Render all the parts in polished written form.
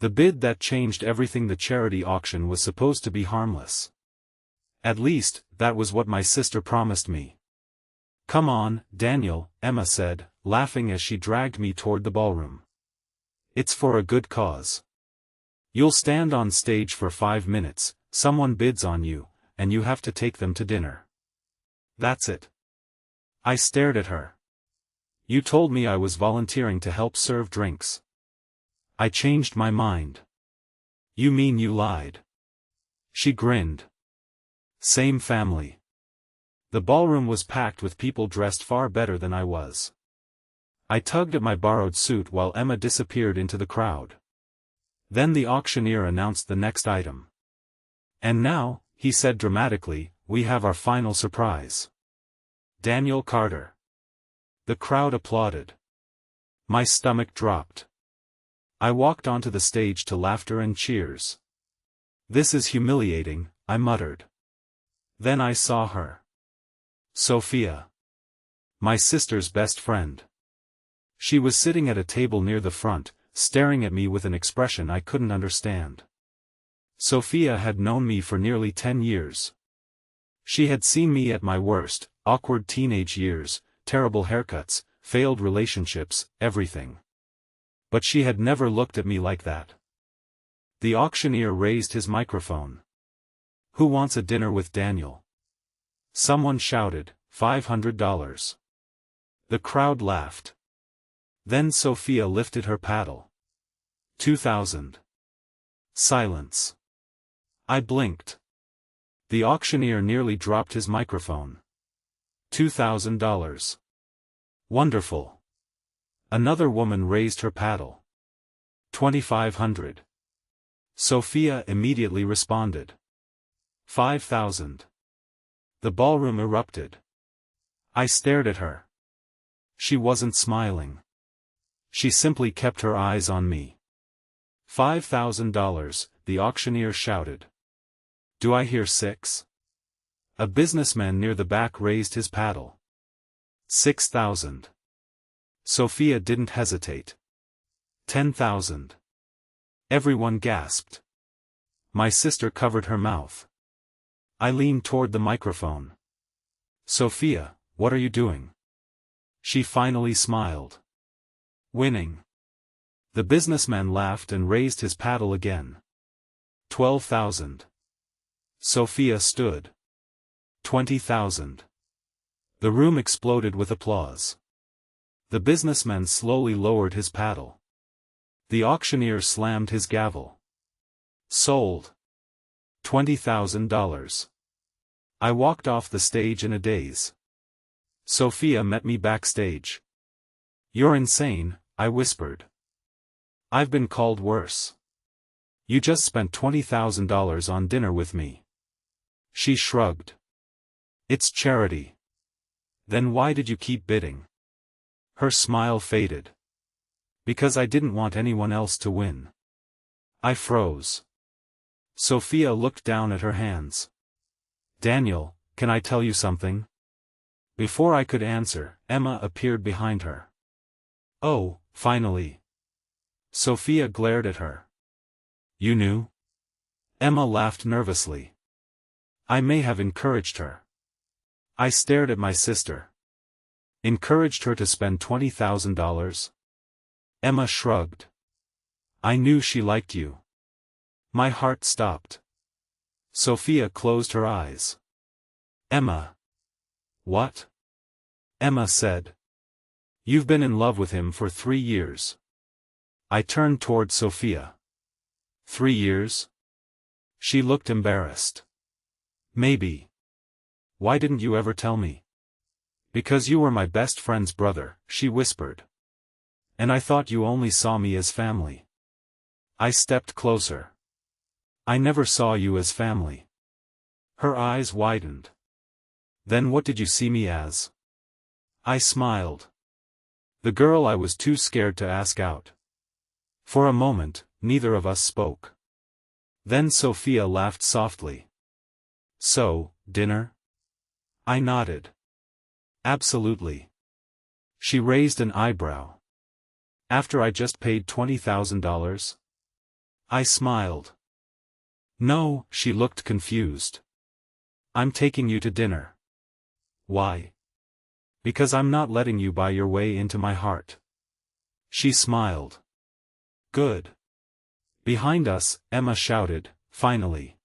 The bid that changed everything. The charity auction was supposed to be harmless. At least, that was what my sister promised me. "Come on, Daniel," Emma said, laughing as she dragged me toward the ballroom. "It's for a good cause. You'll stand on stage for 5 minutes, someone bids on you, and you have to take them to dinner. That's it." I stared at her. "You told me I was volunteering to help serve drinks." "I changed my mind." "You mean you lied?" She grinned. "Same family." The ballroom was packed with people dressed far better than I was. I tugged at my borrowed suit while Emma disappeared into the crowd. Then the auctioneer announced the next item. "And now," he said dramatically, "we have our final surprise. Daniel Carter." The crowd applauded. My stomach dropped. I walked onto the stage to laughter and cheers. "This is humiliating," I muttered. Then I saw her. Sophia. My sister's best friend. She was sitting at a table near the front, staring at me with an expression I couldn't understand. Sophia had known me for nearly 10 years. She had seen me at my worst, awkward teenage years, terrible haircuts, failed relationships, everything. But she had never looked at me like that. The auctioneer raised his microphone. "Who wants a dinner with Daniel?" Someone shouted, $500. The crowd laughed. Then Sophia lifted her paddle. 2,000. Silence. I blinked. The auctioneer nearly dropped his microphone. $2,000. Wonderful. Another woman raised her paddle. 2,500. Sophia immediately responded. 5,000. The ballroom erupted. I stared at her. She wasn't smiling. She simply kept her eyes on me. $5,000, the auctioneer shouted. "Do I hear 6? A businessman near the back raised his paddle. 6,000. Sophia didn't hesitate. 10,000. Everyone gasped. My sister covered her mouth. I leaned toward the microphone. "Sophia, what are you doing?" She finally smiled. "Winning." The businessman laughed and raised his paddle again. 12,000. Sophia stood. 20,000. The room exploded with applause. The businessman slowly lowered his paddle. The auctioneer slammed his gavel. "Sold. $20,000. I walked off the stage in a daze. Sophia met me backstage. "You're insane," I whispered. "I've been called worse." "You just spent $20,000 on dinner with me." She shrugged. "It's charity." "Then why did you keep bidding?" Her smile faded. "Because I didn't want anyone else to win." I froze. Sophia looked down at her hands. "Daniel, can I tell you something?" Before I could answer, Emma appeared behind her. "Oh, finally." Sophia glared at her. "You knew?" Emma laughed nervously. "I may have encouraged her." I stared at my sister. "Encouraged her to spend $20,000? Emma shrugged. "I knew she liked you." My heart stopped. Sophia closed her eyes. "Emma." "What?" Emma said. "You've been in love with him for 3 years." I turned toward Sophia. 3 years? She looked embarrassed. "Maybe." "Why didn't you ever tell me?" "Because you were my best friend's brother," she whispered. "And I thought you only saw me as family." I stepped closer. "I never saw you as family." Her eyes widened. "Then what did you see me as?" I smiled. The girl I was too scared to ask out. For a moment, neither of us spoke. Then Sophia laughed softly. "So, dinner?" I nodded. "Absolutely." She raised an eyebrow. "After I just paid $20,000? I smiled. No, she looked confused. I'm taking you to dinner. Why? Because I'm not letting you buy your way into my heart. She smiled. Good. Behind us, Emma shouted, finally.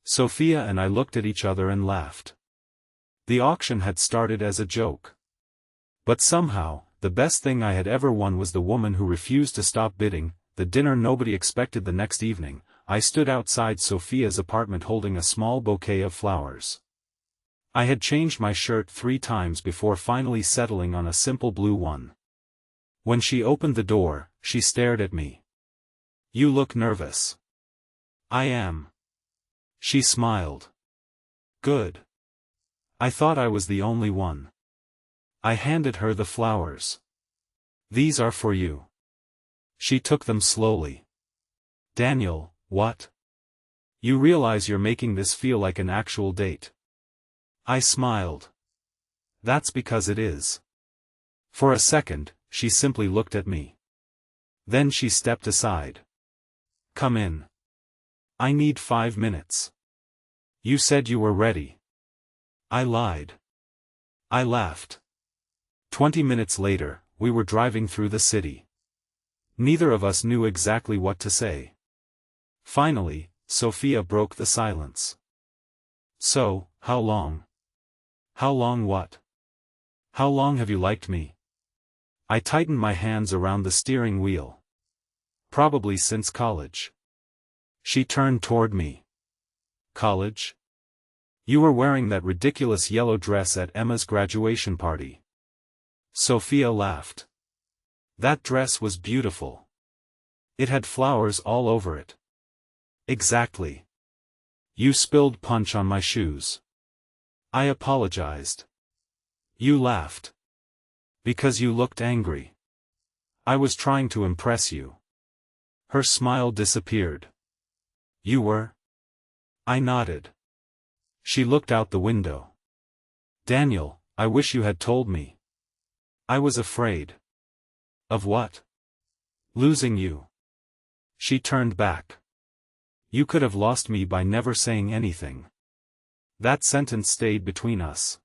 Sophia and I looked at each other and laughed. The auction had started as a joke. But somehow, the best thing I had ever won was the woman who refused to stop bidding. The dinner nobody expected the next evening. I stood outside Sophia's apartment holding a small bouquet of flowers. I had changed my shirt 3 times before finally settling on a simple blue one. When she opened the door, she stared at me. You look nervous. I am. She smiled. Good. I thought I was the only one. I handed her the flowers. These are for you. She took them slowly. Daniel, what? You realize you're making this feel like an actual date. I smiled. That's because it is. For a second, she simply looked at me. Then she stepped aside. Come in. I need 5 minutes. You said you were ready. I lied. I laughed. 20 minutes later, we were driving through the city. Neither of us knew exactly what to say. Finally, Sophia broke the silence. So, how long? How long what? How long have you liked me? I tightened my hands around the steering wheel. Probably since college. She turned toward me. College? You were wearing that ridiculous yellow dress at Emma's graduation party. Sophia laughed. That dress was beautiful. It had flowers all over it. Exactly. You spilled punch on my shoes. I apologized. You laughed. Because you looked angry. I was trying to impress you. Her smile disappeared. You were? I nodded. She looked out the window. Daniel, I wish you had told me. I was afraid. Of what? Losing you. She turned back. You could have lost me by never saying anything. That sentence stayed between us.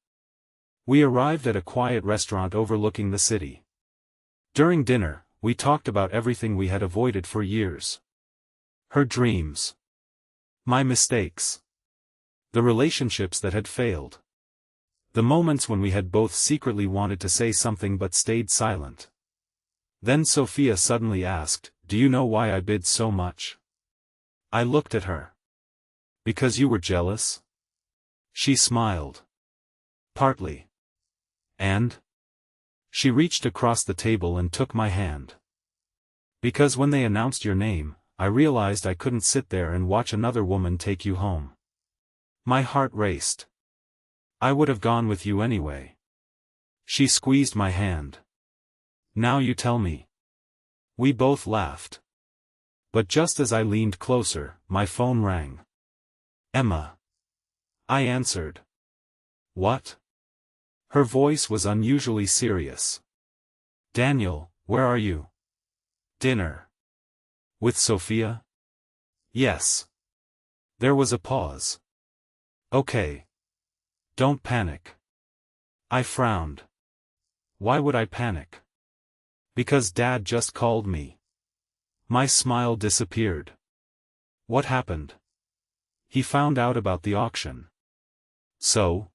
We arrived at a quiet restaurant overlooking the city. During dinner, we talked about everything we had avoided for years. Her dreams. My mistakes. The relationships that had failed. The moments when we had both secretly wanted to say something but stayed silent. Then Sophia suddenly asked, "Do you know why I bid so much?" I looked at her. Because you were jealous? She smiled. Partly. And? She reached across the table and took my hand. Because when they announced your name, I realized I couldn't sit there and watch another woman take you home. My heart raced. I would have gone with you anyway. She squeezed my hand. Now you tell me. We both laughed. But just as I leaned closer, my phone rang. Emma. I answered. What? Her voice was unusually serious. Daniel, where are you? Dinner. With Sophia? Yes. There was a pause. Okay. Don't panic. I frowned. Why would I panic? Because Dad just called me. My smile disappeared. What happened? He found out about the auction. So?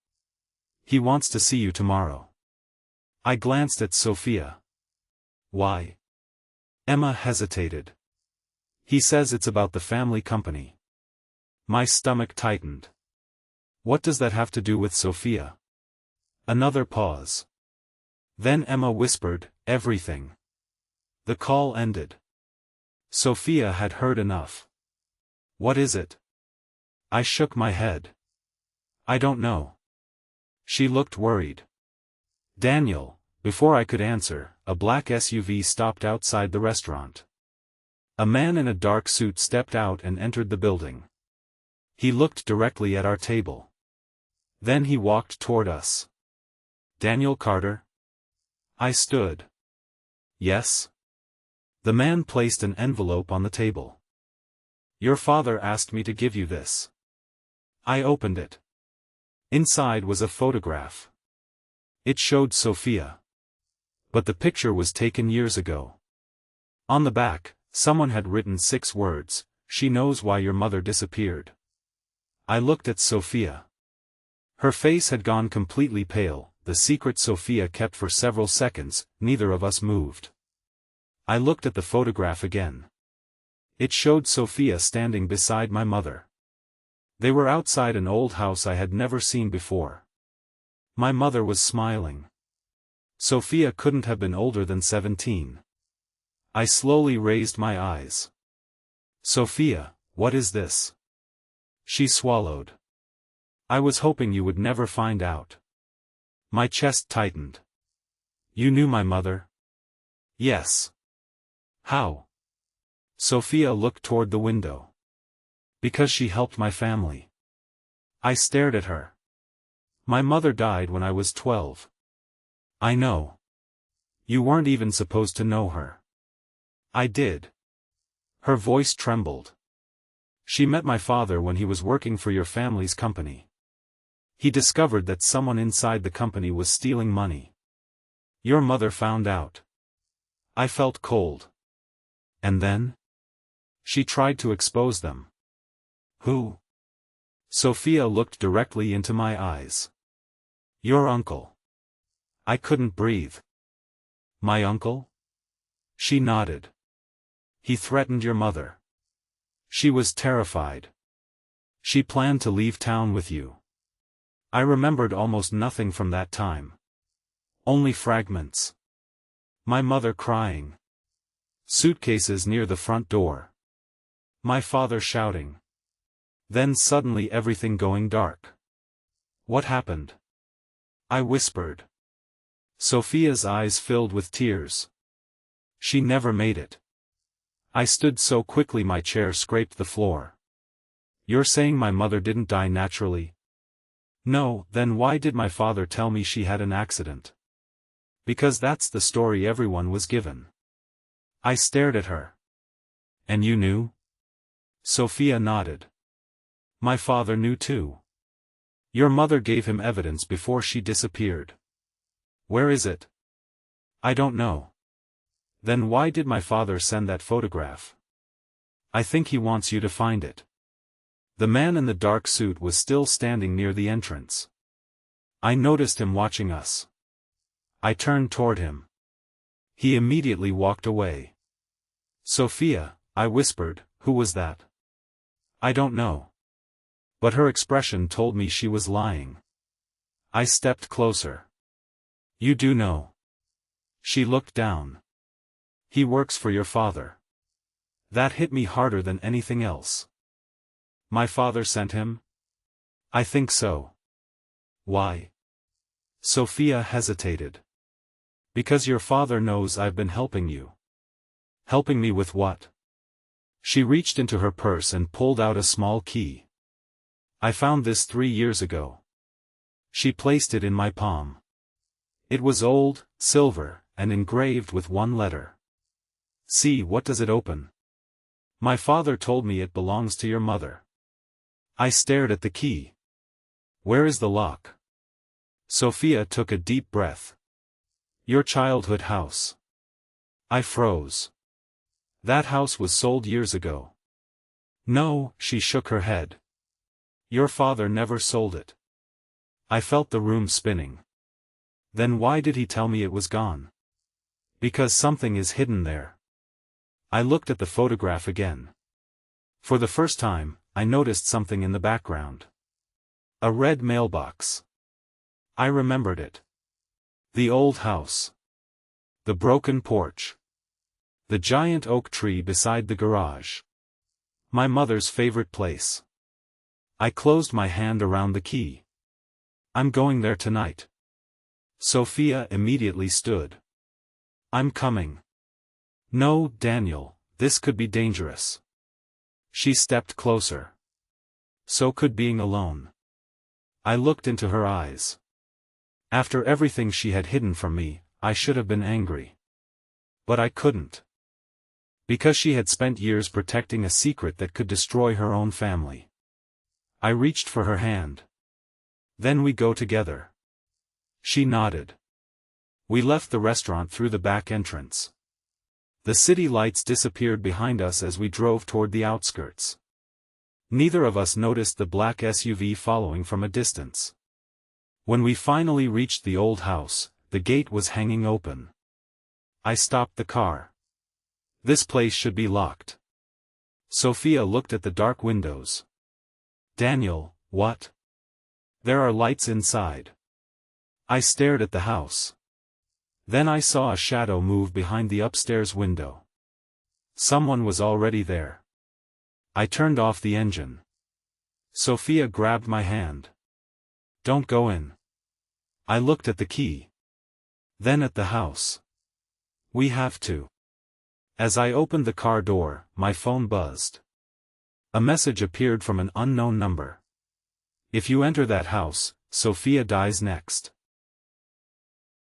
He wants to see you tomorrow. I glanced at Sophia. Why? Emma hesitated. He says it's about the family company. My stomach tightened. What does that have to do with Sophia? Another pause. Then Emma whispered, everything. The call ended. Sophia had heard enough. What is it? I shook my head. I don't know. She looked worried. Daniel, before I could answer, a black SUV stopped outside the restaurant. A man in a dark suit stepped out and entered the building. He looked directly at our table. Then he walked toward us. Daniel Carter? I stood. Yes? The man placed an envelope on the table. Your father asked me to give you this. I opened it. Inside was a photograph. It showed Sophia. But the picture was taken years ago. On the back, someone had written 6 words, "She knows why your mother disappeared." I looked at Sophia. Her face had gone completely pale, the secret Sophia kept for several seconds. Neither of us moved. I looked at the photograph again. It showed Sophia standing beside my mother. They were outside an old house I had never seen before. My mother was smiling. Sophia couldn't have been older than 17. I slowly raised my eyes. "Sophia, what is this?" She swallowed. "I was hoping you would never find out." My chest tightened. "You knew my mother?" "Yes." "How?" Sophia looked toward the window. "Because she helped my family." I stared at her. "My mother died when I was 12. I know. You weren't even supposed to know her." "I did." Her voice trembled. "She met my father when he was working for your family's company. He discovered that someone inside the company was stealing money. Your mother found out." I felt cold. "And then?" "She tried to expose them." "Who?" Sophia looked directly into my eyes. "Your uncle." I couldn't breathe. "My uncle?" She nodded. "He threatened your mother. She was terrified. She planned to leave town with you." I remembered almost nothing from that time. Only fragments. My mother crying. Suitcases near the front door. My father shouting. Then suddenly everything going dark. "What happened?" I whispered. Sophia's eyes filled with tears. "She never made it." I stood so quickly my chair scraped the floor. "You're saying my mother didn't die naturally?" "No." "Then why did my father tell me she had an accident?" "Because that's the story everyone was given." I stared at her. "And you knew?" Sophia nodded. "My father knew too. Your mother gave him evidence before she disappeared." "Where is it?" "I don't know." "Then why did my father send that photograph?" "I think he wants you to find it." The man in the dark suit was still standing near the entrance. I noticed him watching us. I turned toward him. He immediately walked away. "Sophia," I whispered, "who was that?" "I don't know." But her expression told me she was lying. I stepped closer. "You do know." She looked down. "He works for your father." That hit me harder than anything else. "My father sent him?" "I think so." "Why?" Sophia hesitated. "Because your father knows I've been helping you." "Helping me with what?" She reached into her purse and pulled out a small key. "I found this 3 years ago." She placed it in my palm. It was old, silver, and engraved with one letter. "See, what does it open?" "My father told me it belongs to your mother." I stared at the key. "Where is the lock?" Sophia took a deep breath. "Your childhood house." I froze. "That house was sold years ago." "No," she shook her head. "Your father never sold it." I felt the room spinning. "Then why did he tell me it was gone?" "Because something is hidden there." I looked at the photograph again. For the first time, I noticed something in the background. A red mailbox. I remembered it. The old house. The broken porch. The giant oak tree beside the garage. My mother's favorite place. I closed my hand around the key. "I'm going there tonight." Sophia immediately stood. "I'm coming." "No, Daniel, this could be dangerous." She stepped closer. "So could being alone." I looked into her eyes. After everything she had hidden from me, I should have been angry. But I couldn't. Because she had spent years protecting a secret that could destroy her own family. I reached for her hand. Then we go together. She nodded. We left the restaurant through the back entrance. The city lights disappeared behind us as we drove toward the outskirts. Neither of us noticed the black SUV following from a distance. When we finally reached the old house, the gate was hanging open. I stopped the car. This place should be locked. Sophia looked at the dark windows. Daniel, what? There are lights inside. I stared at the house. Then I saw a shadow move behind the upstairs window. Someone was already there. I turned off the engine. Sophia grabbed my hand. Don't go in. I looked at the key. Then at the house. We have to. As I opened the car door, my phone buzzed. A message appeared from an unknown number. If you enter that house, Sophia dies next.